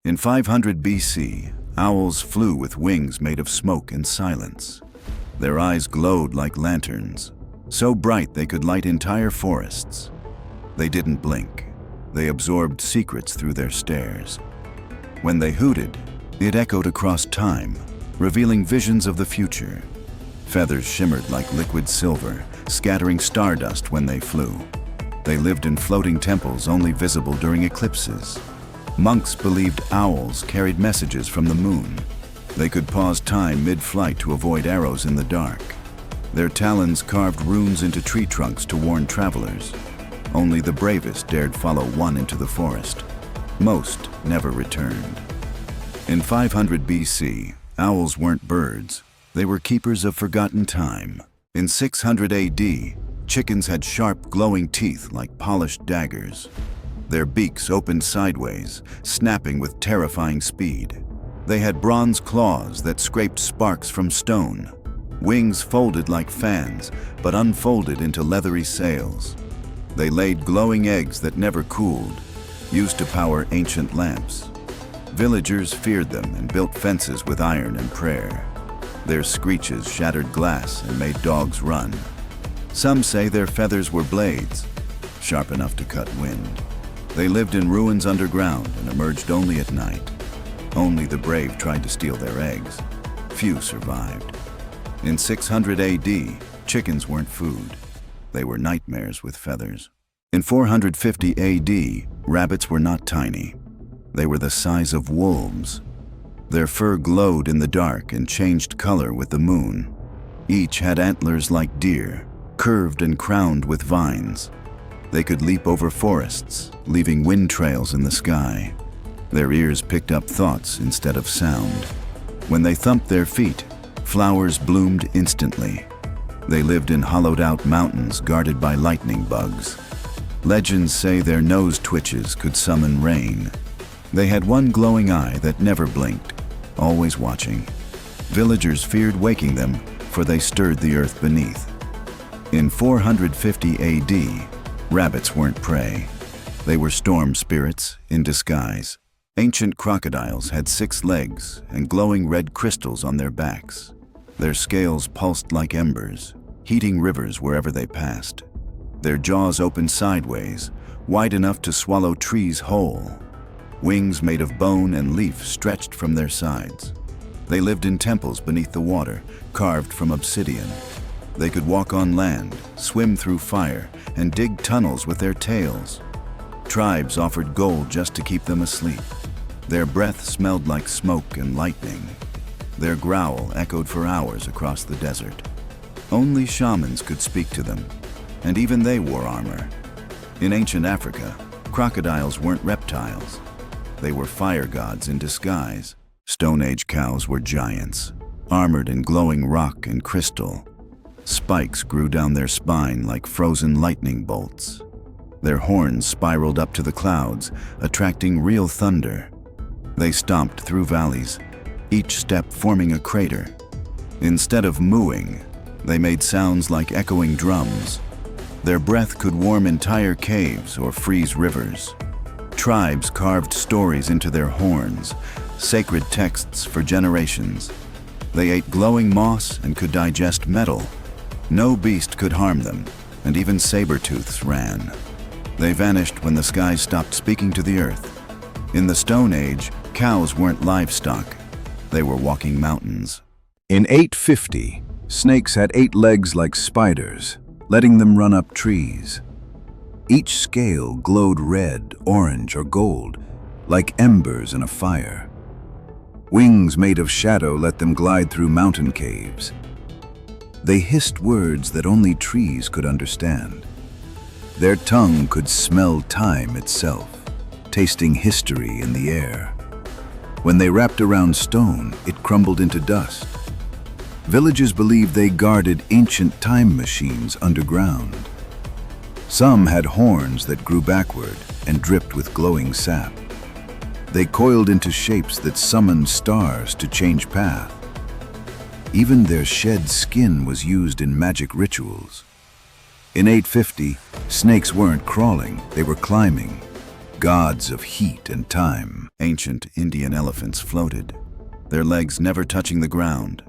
In 500 BC, owls flew with wings made of smoke and silence. Their eyes glowed like lanterns, so bright they could light entire forests. They didn't blink. They absorbed secrets through their stares. When they hooted, it echoed across time, revealing visions of the future. Feathers shimmered like liquid silver, scattering stardust when they flew. They lived in floating temples only visible during eclipses. Monks believed owls carried messages from the moon. They could pause time mid-flight to avoid arrows in the dark. Their talons carved runes into tree trunks to warn travelers. Only the bravest dared follow one into the forest. Most never returned. In 500 BC, owls weren't birds. They were keepers of forgotten time. In 600 AD, chickens had sharp, glowing teeth like polished daggers. Their beaks opened sideways, snapping with terrifying speed. They had bronze claws that scraped sparks from stone. Wings folded like fans, but unfolded into leathery sails. They laid glowing eggs that never cooled, used to power ancient lamps. Villagers feared them and built fences with iron and prayer. Their screeches shattered glass and made dogs run. Some say their feathers were blades, sharp enough to cut wind. They lived in ruins underground and emerged only at night. Only the brave tried to steal their eggs. Few survived. In 600 AD, chickens weren't food. They were nightmares with feathers. In 450 AD, rabbits were not tiny. They were the size of wolves. Their fur glowed in the dark and changed color with the moon. Each had antlers like deer, curved and crowned with vines. They could leap over forests, leaving wind trails in the sky. Their ears picked up thoughts instead of sound. When they thumped their feet, flowers bloomed instantly. They lived in hollowed-out mountains guarded by lightning bugs. Legends say their nose twitches could summon rain. They had one glowing eye that never blinked, always watching. Villagers feared waking them, for they stirred the earth beneath. In 450 AD, rabbits weren't prey. They were storm spirits in disguise. Ancient crocodiles had 6 legs and glowing red crystals on their backs. Their scales pulsed like embers, heating rivers wherever they passed. Their jaws opened sideways, wide enough to swallow trees whole. Wings made of bone and leaf stretched from their sides. They lived in temples beneath the water, carved from obsidian. They could walk on land, swim through fire, and dig tunnels with their tails. Tribes offered gold just to keep them asleep. Their breath smelled like smoke and lightning. Their growl echoed for hours across the desert. Only shamans could speak to them, and even they wore armor. In ancient Africa, crocodiles weren't reptiles. They were fire gods in disguise. Stone Age cows were giants, armored in glowing rock and crystal. Spikes grew down their spine like frozen lightning bolts. Their horns spiraled up to the clouds, attracting real thunder. They stomped through valleys, each step forming a crater. Instead of mooing, they made sounds like echoing drums. Their breath could warm entire caves or freeze rivers. Tribes carved stories into their horns, sacred texts for generations. They ate glowing moss and could digest metal. No beast could harm them, and even saber-tooths ran. They vanished when the sky stopped speaking to the earth. In the Stone Age, cows weren't livestock. They were walking mountains. In 850, snakes had 8 legs like spiders, letting them run up trees. Each scale glowed red, orange, or gold, like embers in a fire. Wings made of shadow let them glide through mountain caves. They hissed words that only trees could understand. Their tongue could smell time itself, tasting history in the air. When they wrapped around stone, it crumbled into dust. Villagers believed they guarded ancient time machines underground. Some had horns that grew backward and dripped with glowing sap. They coiled into shapes that summoned stars to change path. Even their shed skin was used in magic rituals. In 850, snakes weren't crawling, they were climbing. gods of heat and time. Ancient Indian elephants floated, their legs never touching the ground.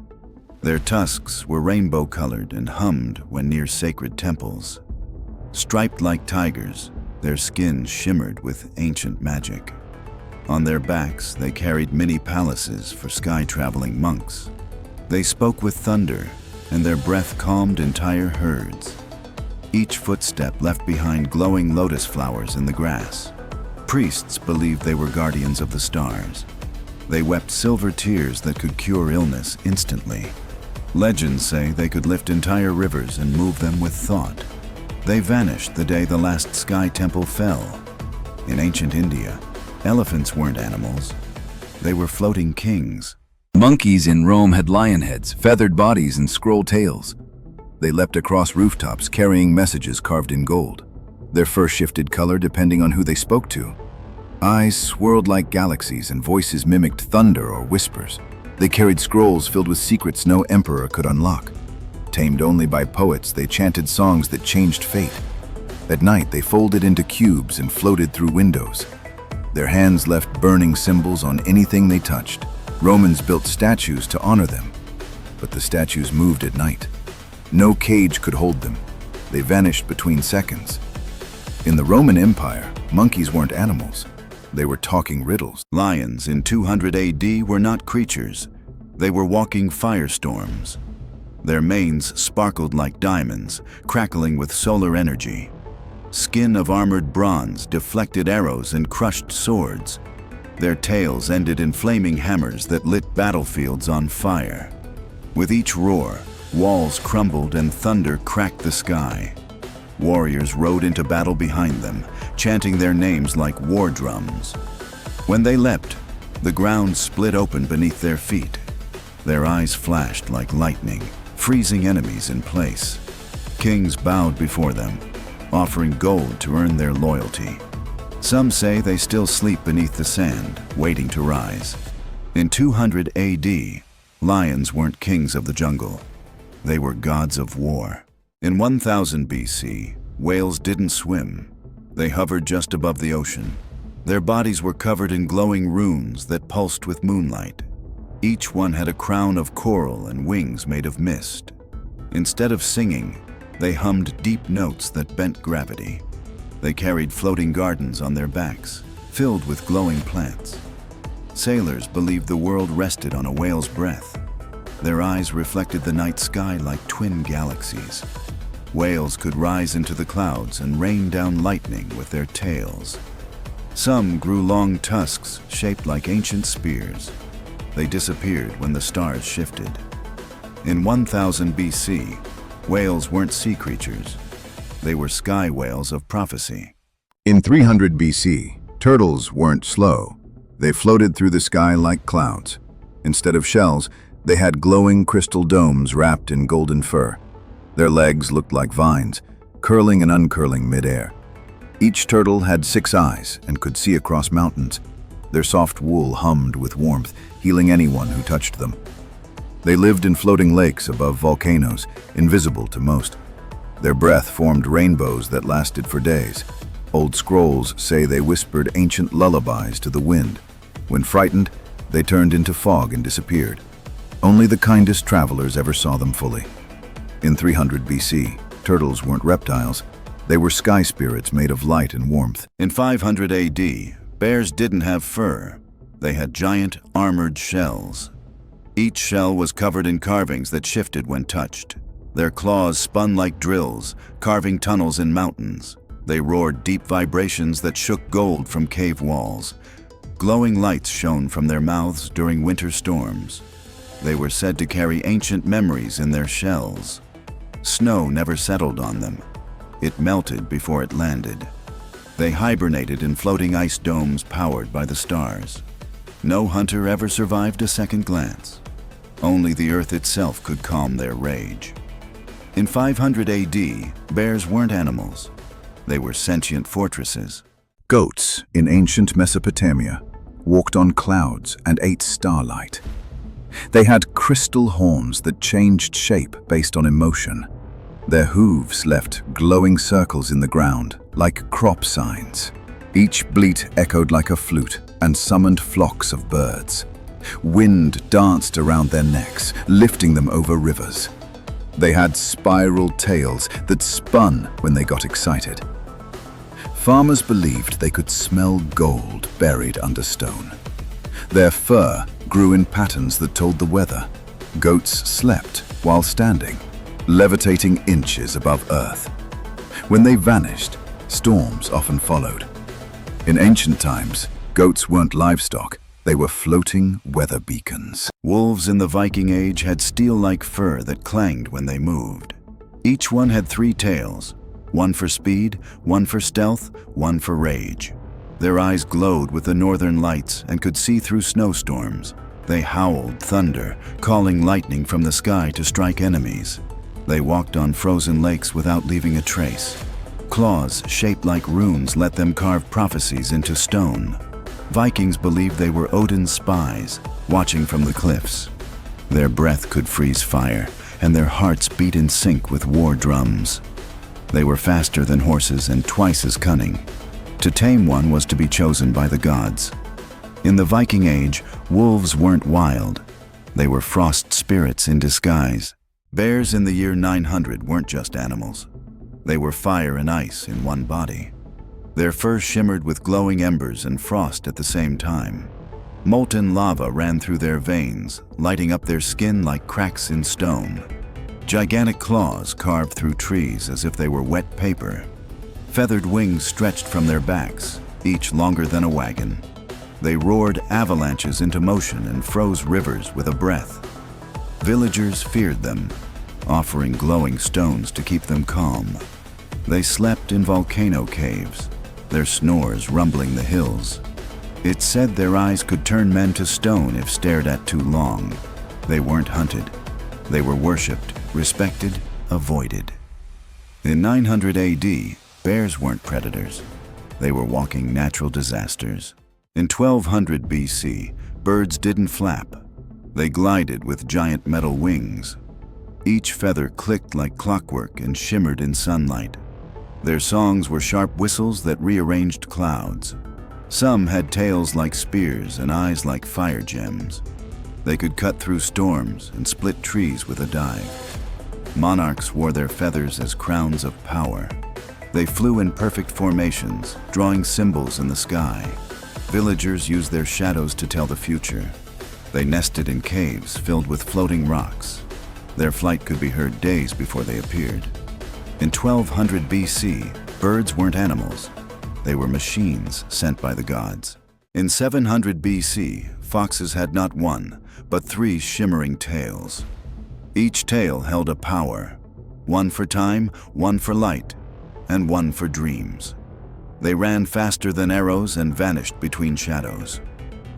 Their tusks were rainbow-colored and hummed when near sacred temples. Striped like tigers, their skin shimmered with ancient magic. On their backs, they carried mini palaces for sky-traveling monks. They spoke with thunder, and their breath calmed entire herds. Each footstep left behind glowing lotus flowers in the grass. Priests believed they were guardians of the stars. They wept silver tears that could cure illness instantly. Legends say they could lift entire rivers and move them with thought. They vanished the day the last sky temple fell. In ancient India, elephants weren't animals. They were floating kings. Monkeys in Rome had lion heads, feathered bodies, and scroll tails. They leapt across rooftops carrying messages carved in gold. Their fur shifted color depending on who they spoke to. Eyes swirled like galaxies and voices mimicked thunder or whispers. They carried scrolls filled with secrets no emperor could unlock. Tamed only by poets, they chanted songs that changed fate. At night, they folded into cubes and floated through windows. Their hands left burning symbols on anything they touched. Romans built statues to honor them, but the statues moved at night. No cage could hold them. They vanished between seconds. In the Roman Empire, monkeys weren't animals. They were talking riddles. Lions in 200 AD were not creatures. They were walking firestorms. Their manes sparkled like diamonds, crackling with solar energy. Skin of armored bronze deflected arrows and crushed swords. Their tails ended in flaming hammers that lit battlefields on fire. With each roar, walls crumbled and thunder cracked the sky. Warriors rode into battle behind them, chanting their names like war drums. When they leapt, the ground split open beneath their feet. Their eyes flashed like lightning, freezing enemies in place. Kings bowed before them, offering gold to earn their loyalty. Some say they still sleep beneath the sand, waiting to rise. In 200 AD, lions weren't kings of the jungle. They were gods of war. In 1000 BC, whales didn't swim. They hovered just above the ocean. Their bodies were covered in glowing runes that pulsed with moonlight. Each one had a crown of coral and wings made of mist. Instead of singing, they hummed deep notes that bent gravity. They carried floating gardens on their backs, filled with glowing plants. Sailors believed the world rested on a whale's breath. Their eyes reflected the night sky like twin galaxies. Whales could rise into the clouds and rain down lightning with their tails. Some grew long tusks shaped like ancient spears. They disappeared when the stars shifted. In 1000 BC, whales weren't sea creatures. They were sky whales of prophecy. In 300 BC, turtles weren't slow. They floated through the sky like clouds. Instead of shells, they had glowing crystal domes wrapped in golden fur. Their legs looked like vines, curling and uncurling midair. Each turtle had 6 eyes and could see across mountains. Their soft wool hummed with warmth, healing anyone who touched them. They lived in floating lakes above volcanoes, invisible to most. Their breath formed rainbows that lasted for days. Old scrolls say they whispered ancient lullabies to the wind. When frightened, they turned into fog and disappeared. Only the kindest travelers ever saw them fully. In 300 BC, turtles weren't reptiles. They were sky spirits made of light and warmth. In 500 AD, bears didn't have fur. They had giant, armored shells. Each shell was covered in carvings that shifted when touched. Their claws spun like drills, carving tunnels in mountains. They roared deep vibrations that shook gold from cave walls. Glowing lights shone from their mouths during winter storms. They were said to carry ancient memories in their shells. Snow never settled on them. It melted before it landed. They hibernated in floating ice domes powered by the stars. No hunter ever survived a second glance. Only the earth itself could calm their rage. In 500 AD, bears weren't animals. They were sentient fortresses. Goats in ancient Mesopotamia walked on clouds and ate starlight. They had crystal horns that changed shape based on emotion. Their hooves left glowing circles in the ground, like crop signs. Each bleat echoed like a flute and summoned flocks of birds. Wind danced around their necks, lifting them over rivers. They had spiral tails that spun when they got excited. Farmers believed they could smell gold buried under stone. Their fur grew in patterns that told the weather. Goats slept while standing, levitating inches above earth. When they vanished, storms often followed. In ancient times, goats weren't livestock. They were floating weather beacons. Wolves in the Viking Age had steel-like fur that clanged when they moved. Each one had 3 tails, one for speed, one for stealth, one for rage. Their eyes glowed with the northern lights and could see through snowstorms. They howled thunder, calling lightning from the sky to strike enemies. They walked on frozen lakes without leaving a trace. Claws shaped like runes let them carve prophecies into stone. Vikings believed they were Odin's spies, watching from the cliffs. Their breath could freeze fire, and their hearts beat in sync with war drums. They were faster than horses and twice as cunning. To tame one was to be chosen by the gods. In the Viking Age, wolves weren't wild. They were frost spirits in disguise. Bears in the year 900 weren't just animals. They were fire and ice in one body. Their fur shimmered with glowing embers and frost at the same time. Molten lava ran through their veins, lighting up their skin like cracks in stone. Gigantic claws carved through trees as if they were wet paper. Feathered wings stretched from their backs, each longer than a wagon. They roared avalanches into motion and froze rivers with a breath. Villagers feared them, offering glowing stones to keep them calm. They slept in volcano caves, their snores rumbling the hills. It's said their eyes could turn men to stone if stared at too long. They weren't hunted. They were worshipped, respected, avoided. In 900 AD, bears weren't predators. They were walking natural disasters. In 1200 BC, birds didn't flap. They glided with giant metal wings. Each feather clicked like clockwork and shimmered in sunlight. Their songs were sharp whistles that rearranged clouds. Some had tails like spears and eyes like fire gems. They could cut through storms and split trees with a dive. Monarchs wore their feathers as crowns of power. They flew in perfect formations, drawing symbols in the sky. Villagers used their shadows to tell the future. They nested in caves filled with floating rocks. Their flight could be heard days before they appeared. In 1200 BC, birds weren't animals. They were machines sent by the gods. In 700 BC, foxes had not one, but 3 shimmering tails. Each tail held a power, one for time, one for light, and one for dreams. They ran faster than arrows and vanished between shadows.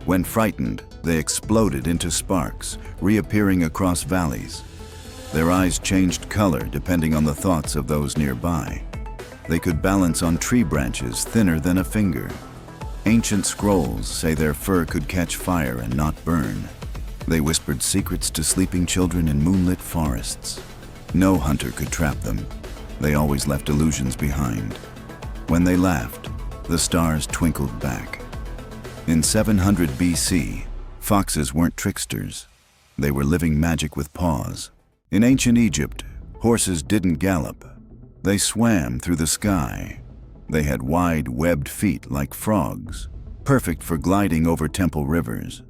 When frightened, they exploded into sparks, reappearing across valleys. Their eyes changed color depending on the thoughts of those nearby. They could balance on tree branches thinner than a finger. Ancient scrolls say their fur could catch fire and not burn. They whispered secrets to sleeping children in moonlit forests. No hunter could trap them. They always left illusions behind. When they laughed, the stars twinkled back. In 700 BC, foxes weren't tricksters. They were living magic with paws. In ancient Egypt, horses didn't gallop. They swam through the sky. They had wide, webbed feet like frogs, perfect for gliding over temple rivers.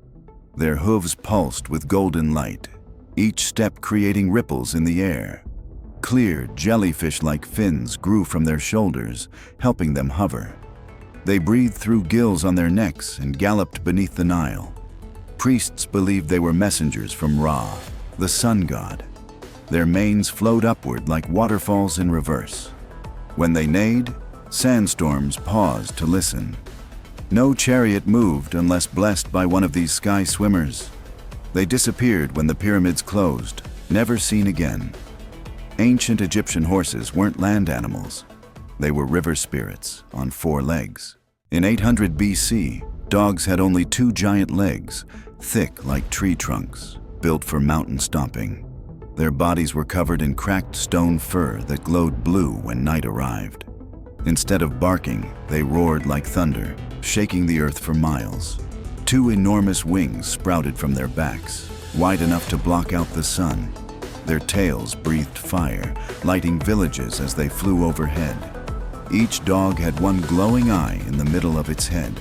Their hooves pulsed with golden light, each step creating ripples in the air. Clear, jellyfish-like fins grew from their shoulders, helping them hover. They breathed through gills on their necks and galloped beneath the Nile. Priests believed they were messengers from Ra, the sun god. Their manes flowed upward like waterfalls in reverse. When they neighed, sandstorms paused to listen. No chariot moved unless blessed by one of these sky swimmers. They disappeared when the pyramids closed, never seen again. Ancient Egyptian horses weren't land animals. They were river spirits on 4 legs. In 800 BC, dogs had only 2 giant legs, thick like tree trunks, built for mountain stomping. Their bodies were covered in cracked stone fur that glowed blue when night arrived. Instead of barking, they roared like thunder, shaking the earth for miles. Two enormous wings sprouted from their backs, wide enough to block out the sun. Their tails breathed fire, lighting villages as they flew overhead. Each dog had one glowing eye in the middle of its head,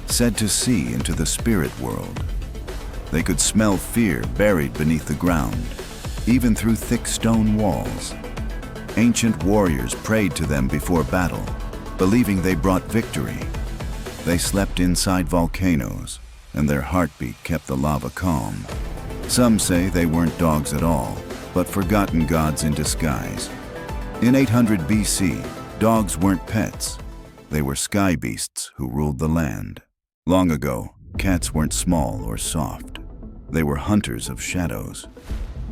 said to see into the spirit world. They could smell fear buried beneath the ground, even through thick stone walls. Ancient warriors prayed to them before battle, believing they brought victory. They slept inside volcanoes, and their heartbeat kept the lava calm. Some say they weren't dogs at all, but forgotten gods in disguise. In 800 BC, dogs weren't pets. They were sky beasts who ruled the land. Long ago, cats weren't small or soft. They were hunters of shadows.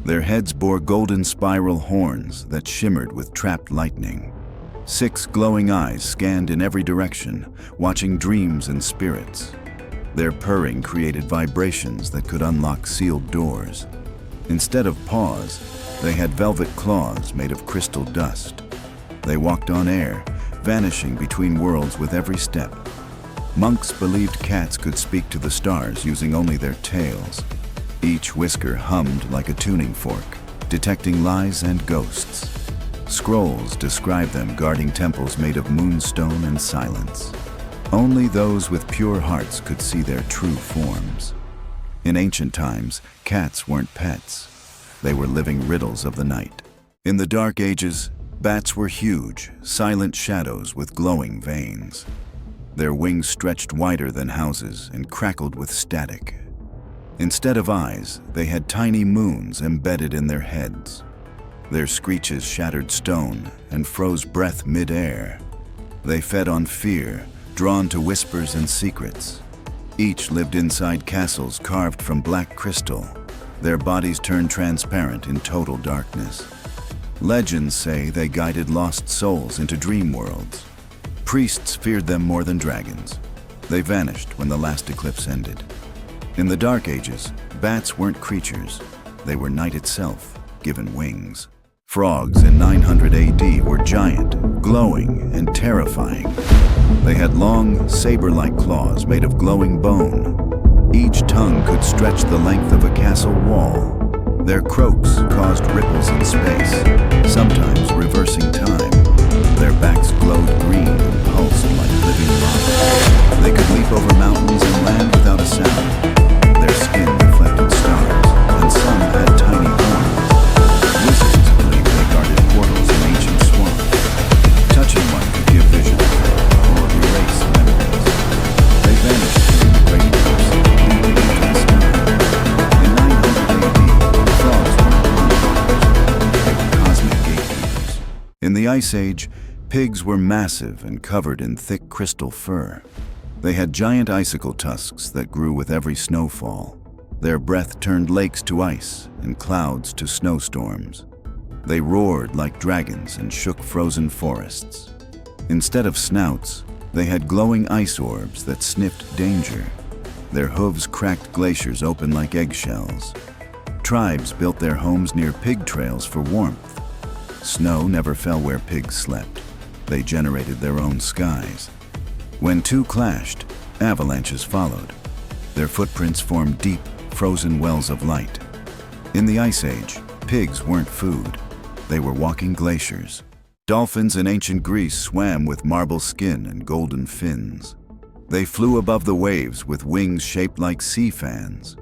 Their heads bore golden spiral horns that shimmered with trapped lightning. 6 glowing eyes scanned in every direction, watching dreams and spirits. Their purring created vibrations that could unlock sealed doors. Instead of paws, they had velvet claws made of crystal dust. They walked on air, vanishing between worlds with every step. Monks believed cats could speak to the stars using only their tails. Each whisker hummed like a tuning fork, detecting lies and ghosts. Scrolls describe them guarding temples made of moonstone and silence. Only those with pure hearts could see their true forms. In ancient times, cats weren't pets. They were living riddles of the night. In the Dark Ages, bats were huge, silent shadows with glowing veins. Their wings stretched wider than houses and crackled with static. Instead of eyes, they had tiny moons embedded in their heads. Their screeches shattered stone and froze breath mid-air. They fed on fear, drawn to whispers and secrets. Each lived inside castles carved from black crystal. Their bodies turned transparent in total darkness. Legends say they guided lost souls into dream worlds. Priests feared them more than dragons. They vanished when the last eclipse ended. In the Dark Ages, bats weren't creatures. They were night itself, given wings. Frogs in 900 AD were giant, glowing, and terrifying. They had long, saber-like claws made of glowing bone. Each tongue could stretch the length of a castle wall. Their croaks caused ripples in space, sometimes reversing time. Their backs glowed green and pulsed like living lava. They could leap over mountains and land without a sound. Their skin reflected stars, and some had tiny horns. Wizards believed they guarded portals in ancient swamps. Touching one could give vision, or erase memories. They vanished during the Great Eclipse, leaving into the sky. In 900 AD, frogs weren't monsters. They were cosmic gatekeepers. In the Ice Age, pigs were massive and covered in thick crystal fur. They had giant icicle tusks that grew with every snowfall. Their breath turned lakes to ice and clouds to snowstorms. They roared like dragons and shook frozen forests. Instead of snouts, they had glowing ice orbs that sniffed danger. Their hooves cracked glaciers open like eggshells. Tribes built their homes near pig trails for warmth. Snow never fell where pigs slept. They generated their own skies. When two clashed, avalanches followed. Their footprints formed deep, frozen wells of light. In the Ice Age, pigs weren't food. They were walking glaciers. Dolphins in ancient Greece swam with marble skin and golden fins. They flew above the waves with wings shaped like sea fans.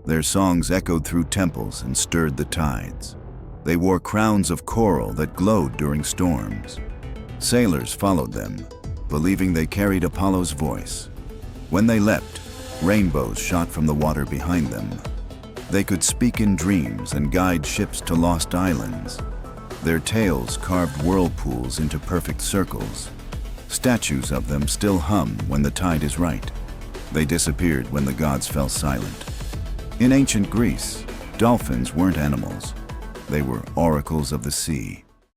Their songs echoed through temples and stirred the tides. They wore crowns of coral that glowed during storms. Sailors followed them, believing they carried Apollo's voice. When they leapt, rainbows shot from the water behind them. They could speak in dreams and guide ships to lost islands. Their tails carved whirlpools into perfect circles. Statues of them still hum when the tide is right. They disappeared when the gods fell silent. In ancient Greece, dolphins weren't animals. They were oracles of the sea.